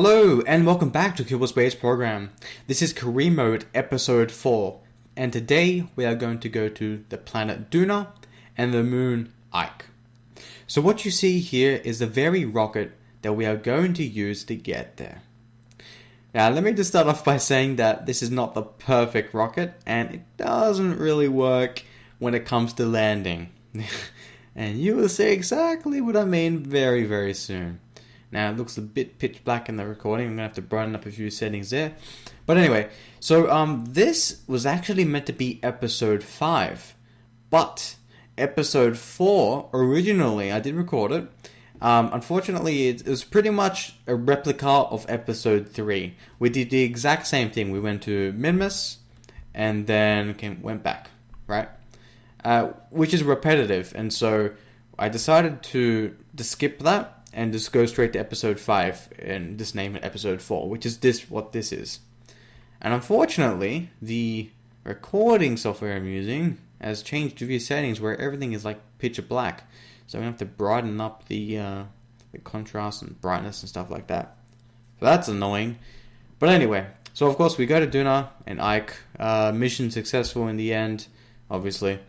Hello and welcome back to Kerbal Space Program. This is Career Mode Episode 4 and today we are going to go to the planet Duna and the moon Ike. So what you see here is the very rocket that we are going to use to get there. Now let me just start off by saying that this is not the perfect rocket and it doesn't really work when it comes to landing. And you will see exactly what I mean very soon. Now it looks a bit pitch black in the recording. I'm going to have to brighten up a few settings there. But anyway, so this was actually meant to be episode 5. But episode 4, originally, I did record it. Unfortunately, it was pretty much a replica of episode 3. We did the exact same thing. We went to Minmus and then went back, right? Which is repetitive. And so I decided to skip that and just go straight to episode 5 and just name it episode 4, which is what this is. And unfortunately, the recording software I'm using has changed a few settings where everything is like pitch black. So I'm going to have to brighten up the contrast and brightness and stuff like that. So that's annoying. But anyway, so of course we go to Duna and Ike. Mission successful in the end, obviously.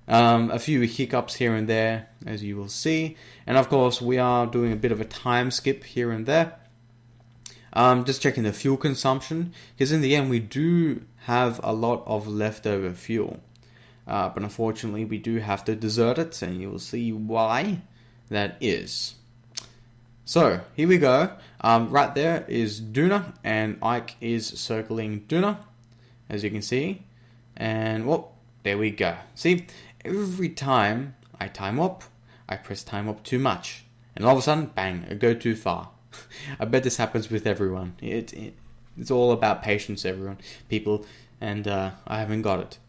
A few hiccups here and there, as you will see. And of course, we are doing a bit of a time skip here and there. Just checking the fuel consumption, because in the end, we do have a lot of leftover fuel. But unfortunately, we do have to desert it, and you will see why that is. So, here we go. Right there is Duna, and Ike is circling Duna, as you can see. And, well, there we go. See? Every time I time up, I press time up too much. And all of a sudden, bang, I go too far. I bet this happens with everyone. It's all about patience, people. And I haven't got it.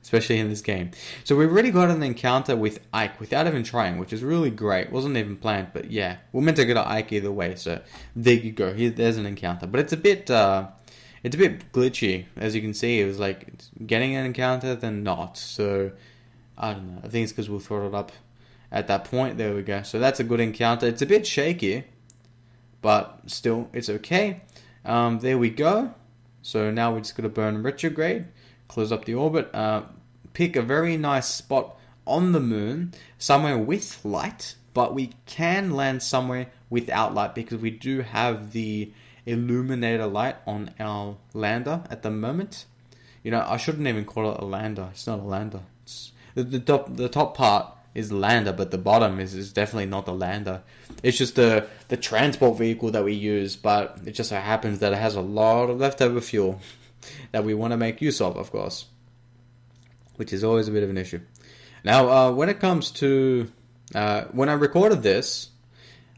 Especially in this game. So we've already got an encounter with Ike without even trying, which is really great. Wasn't even planned, but yeah. We're meant to go to Ike either way, so there you go. There's an encounter. But it's a bit glitchy, as you can see. It was like getting an encounter, then not. So I don't know. I think it's because we'll throttle it up at that point. There we go. So that's a good encounter. It's a bit shaky, but still, it's okay. There we go. So now we're just going to burn retrograde, close up the orbit, pick a very nice spot on the moon, somewhere with light, but we can land somewhere without light because we do have the illuminator light on our lander at the moment. You know, I shouldn't even call it a lander. It's not a lander. It's the top part is the lander, but the bottom is definitely not the lander. It's just the transport vehicle that we use, but it just so happens that it has a lot of leftover fuel that we want to make use of course, which is always a bit of an issue. Now, when it comes to when I recorded this,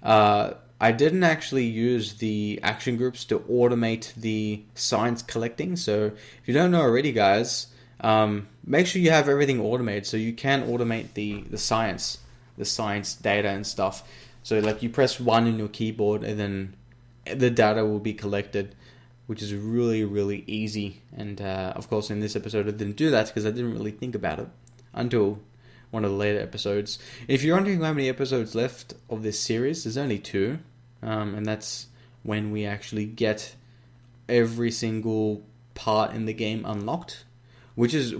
I didn't actually use the action groups to automate the science collecting. So if you don't know already, guys, make sure you have everything automated so you can automate the science data and stuff. So like you press 1 in your keyboard and then the data will be collected, which is really easy. And of course in this episode I didn't do that because I didn't really think about it until one of the later episodes. If you're wondering how many episodes left of this series, there's only 2. And that's when we actually get every single part in the game unlocked, which is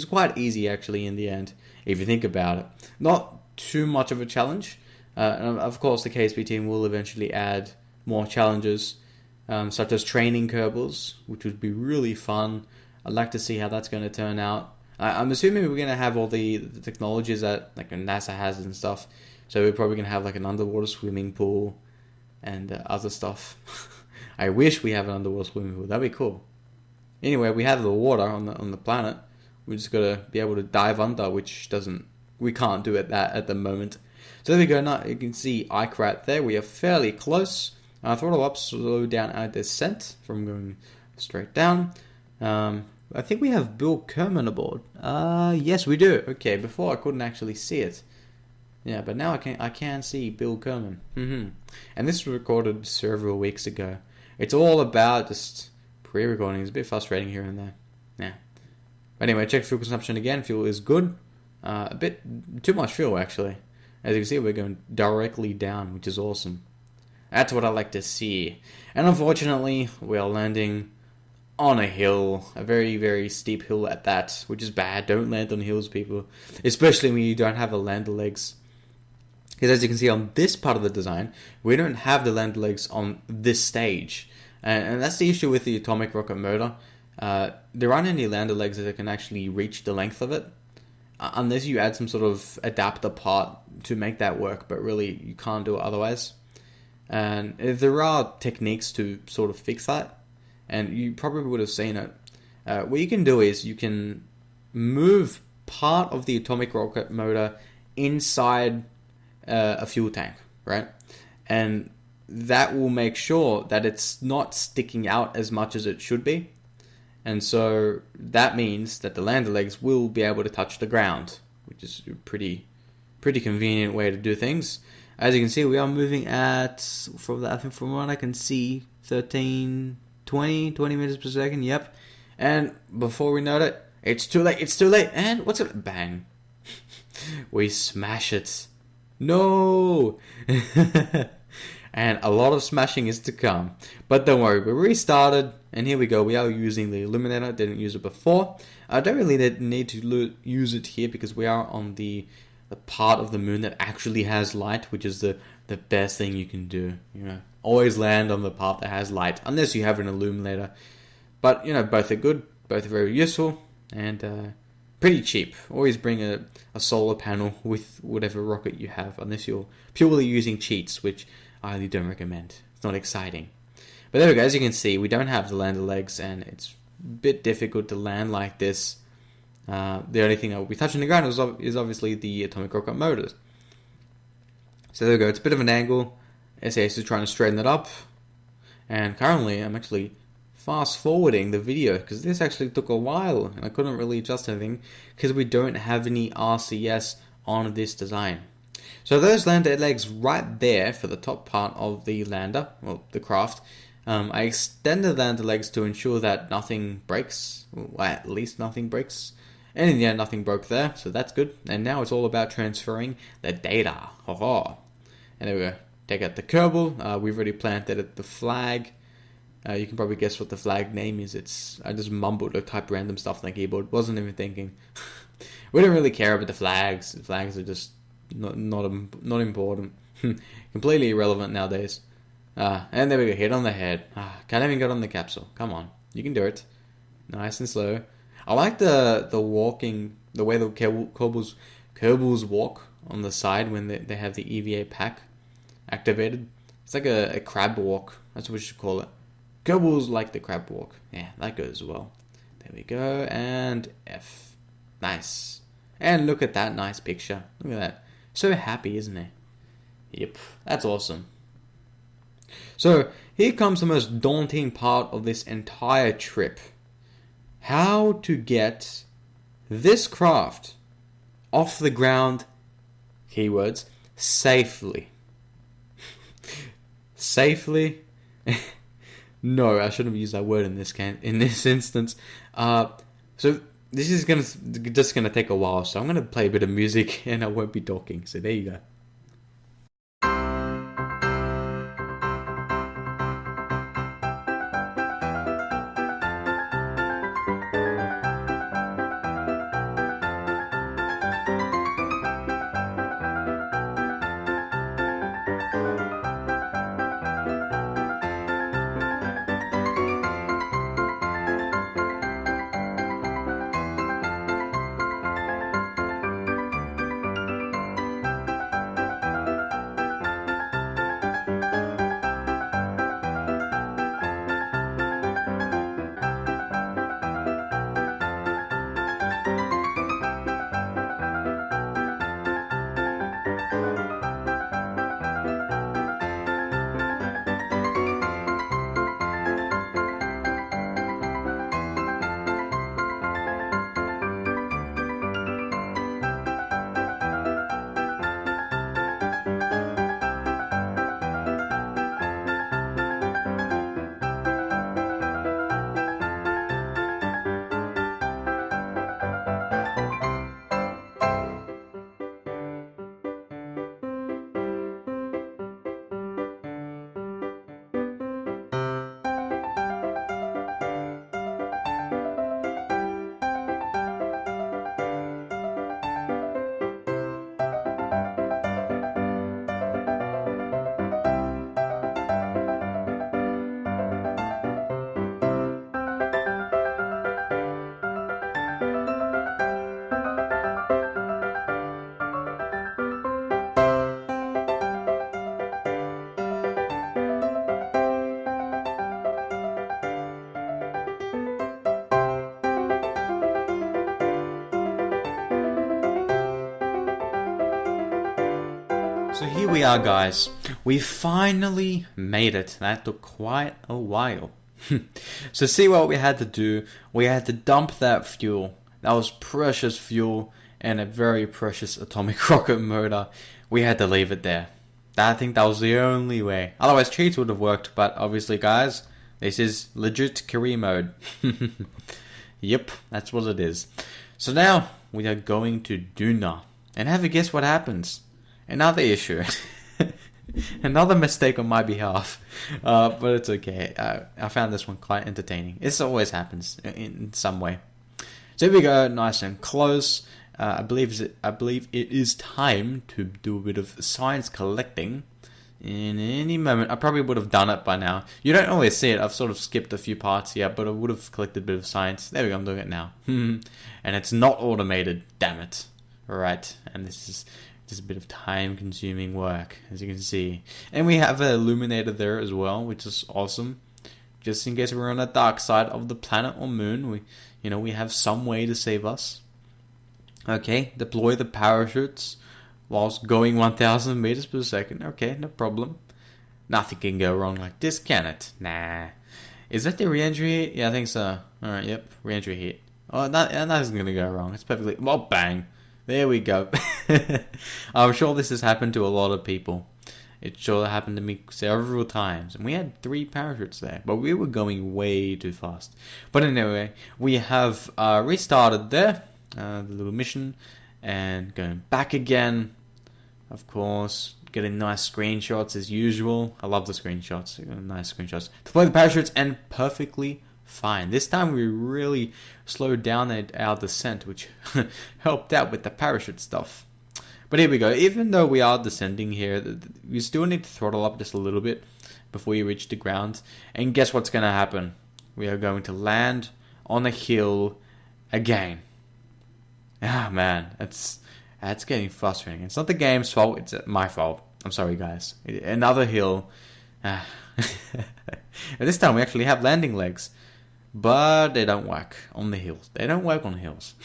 quite easy actually in the end if you think about it. Not too much of a challenge. And of course the KSP team will eventually add more challenges, such as training Kerbals, which would be really fun. I'd like to see how that's going to turn out. I'm assuming we're going to have all the technologies that like NASA has and stuff. So we're probably going to have like an underwater swimming pool and other stuff. I wish we have an underwater swimming pool. That'd be cool. Anyway, we have the water on the planet. We just got to be able to dive under, which we can't do that at the moment. So there we go. Now you can see Ike right there. We are fairly close. Throttle up, slow down our descent from going straight down. I think we have Bill Kerman aboard. Yes, we do. Okay, before I couldn't actually see it. Yeah, but now I can see Bill Kerman. And this was recorded several weeks ago. It's all about just pre-recording. It's a bit frustrating here and there. Yeah. But anyway, check fuel consumption again. Fuel is good. A bit too much fuel actually. As you can see, we're going directly down, which is awesome. That's what I like to see. And unfortunately, we are landing on a hill, a very, very steep hill at that, which is bad. Don't land on hills, people, especially when you don't have a lander legs. Because as you can see on this part of the design, we don't have the lander legs on this stage. And that's the issue with the atomic rocket motor. There aren't any lander legs that can actually reach the length of it, unless you add some sort of adapter part to make that work, but really you can't do it otherwise. And there are techniques to sort of fix that, and you probably would have seen it. What you can do is you can move part of the atomic rocket motor inside a fuel tank, right? And that will make sure that it's not sticking out as much as it should be. And so that means that the lander legs will be able to touch the ground, which is a pretty convenient way to do things. As you can see, we are moving at, from what I can see, 20 meters per second, yep. And before we know it, it's too late, and what's it? Bang. We smash it. No! And a lot of smashing is to come. But don't worry, we restarted, and here we go. We are using the illuminator, didn't use it before. I don't really need to use it here because we are on the part of the moon that actually has light, which is the best thing you can do. You know, always land on the part that has light, unless you have an illuminator. But, you know, both are good, both are very useful, and pretty cheap. Always bring a solar panel with whatever rocket you have, unless you're purely using cheats, which I highly don't recommend. It's not exciting. But there we go, as you can see, we don't have the lander legs, and it's a bit difficult to land like this. The only thing that will be touching the ground is obviously the atomic rocket motors. So there we go, it's a bit of an angle. SAS is trying to straighten it up. And currently, I'm actually fast forwarding the video because this actually took a while and I couldn't really adjust anything because we don't have any RCS on this design. So those lander legs right there for the top part of the lander, well, the craft, I extended the lander legs to ensure that nothing breaks, or at least nothing breaks. And in the end, nothing broke there, so that's good. And now it's all about transferring the data. And there we go. Take out the Kerbal. We've already planted the flag. You can probably guess what the flag name is. I just mumbled or typed random stuff on the keyboard. Wasn't even thinking. We don't really care about the flags. The flags are just not important. Completely irrelevant nowadays. And there we go. Hit on the head. Can't even get on the capsule. Come on. You can do it. Nice and slow. I like the walking, the way the Kerbals walk on the side when they have the EVA pack activated. It's like a crab walk. That's what we should call it. Kerbals like the crab walk. Yeah, that goes well. There we go. And F. Nice. And look at that nice picture. Look at that. So happy, isn't he? Yep. That's awesome. So here comes the most daunting part of this entire trip. How to get this craft off the ground, keywords, safely. Safely? No, I shouldn't have used that word in this instance. So this is just gonna take a while, so I'm gonna play a bit of music and I won't be talking. So there you go. So here we are, guys. We finally made it. That took quite a while. So see what we had to do. We had to dump that fuel. That was precious fuel and a very precious atomic rocket motor. We had to leave it there. I think that was the only way. Otherwise cheats would have worked, but obviously, guys, this is legit career mode. Yep, that's what it is. So now we are going to Duna. And have a guess what happens. Another issue. Another mistake on my behalf. But it's okay. I found this one quite entertaining. This always happens in some way. So here we go, nice and close. I believe it is time to do a bit of science collecting. In any moment, I probably would have done it by now. You don't always see it. I've sort of skipped a few parts here, but I would have collected a bit of science. There we go, I'm doing it now. And it's not automated, damn it. Alright, and this is just a bit of time-consuming work, as you can see. And we have an illuminator there as well, which is awesome. Just in case we're on the dark side of the planet or moon, we have some way to save us. Okay, deploy the parachutes whilst going 1,000 meters per second. Okay, no problem. Nothing can go wrong like this, can it? Nah. Is that the re-entry heat? Yeah, I think so. Alright, yep, re-entry heat. Oh, nothing's gonna go wrong. It's perfectly... Well, bang. There we go. I'm sure this has happened to a lot of people. It sure happened to me several times. And we had 3 parachutes there. But we were going way too fast. But anyway, we have restarted there. The little mission. And going back again. Of course. Getting nice screenshots as usual. I love the screenshots. Nice screenshots. Deploy the parachutes and perfectly fine. This time we really slowed down our descent, which helped out with the parachute stuff. But here we go. Even though we are descending here, you still need to throttle up just a little bit before you reach the ground. And guess what's going to happen? We are going to land on a hill again. Ah, man, that's getting frustrating. It's not the game's fault, it's my fault. I'm sorry, guys. Another hill. And this time we actually have landing legs. But they don't work on the hills. They don't work on hills.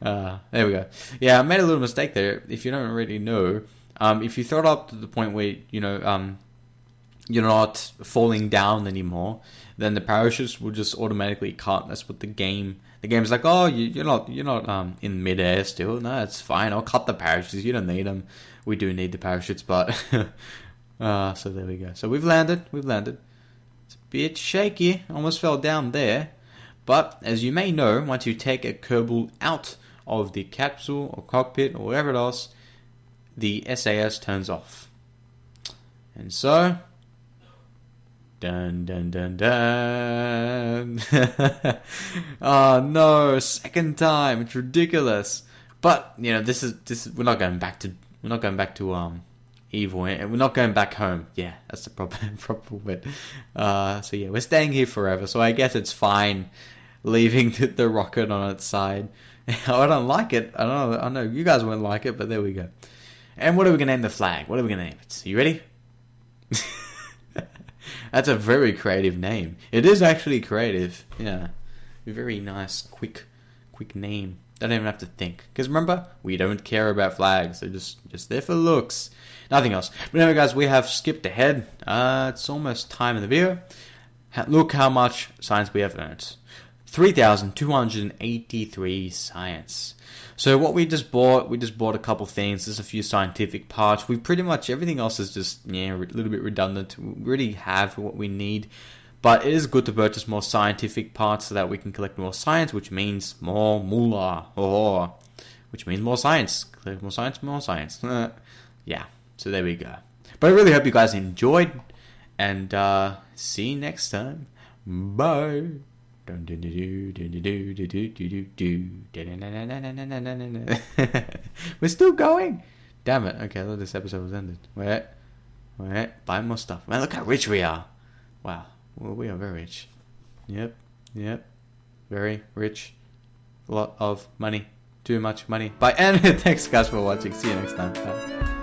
There we go. Yeah, I made a little mistake there. If you don't already know, if you throttle up to the point where you're not falling down anymore, then the parachutes will just automatically cut. That's what the game's like. Oh, you're not in midair still. No, it's fine. I'll cut the parachutes. You don't need them. We do need the parachutes, but so there we go. So we've landed. It's a bit shaky, almost fell down there. But as you may know, once you take a Kerbal out of the capsule or cockpit or whatever else, the SAS turns off. And so, dun dun dun dun. Oh no, second time. It's ridiculous. But this is we're not going back to evil. We're not going back home. Yeah, that's the proper word. So yeah, we're staying here forever. So I guess it's fine leaving the rocket on its side. I don't like it. I know you guys won't like it, but there we go. And what are we gonna name the flag? What are we gonna name it? You ready? That's a very creative name. It is actually creative. Yeah, very nice, quick name. Don't even have to think. Because remember, we don't care about flags. They're just there for looks. Nothing else. But anyway, guys, we have skipped ahead. It's almost time in the video. Look how much science we have earned. 3,283 science. So what we just bought a couple things. There's a few scientific parts. We pretty much, everything else is just, a little bit redundant. We already have what we need. But it is good to purchase more scientific parts so that we can collect more science, which means more moolah. Which means more science. Collect more science. Yeah, so there we go. But I really hope you guys enjoyed. And see you next time. Bye. We're still going. Damn it. Okay, I thought this episode was ended. Wait. Buy more stuff. Man, look how rich we are. Wow. Well, we are very rich. Yep. Very rich. A lot of money. Too much money. Bye. And thanks guys for watching. See you next time. Bye.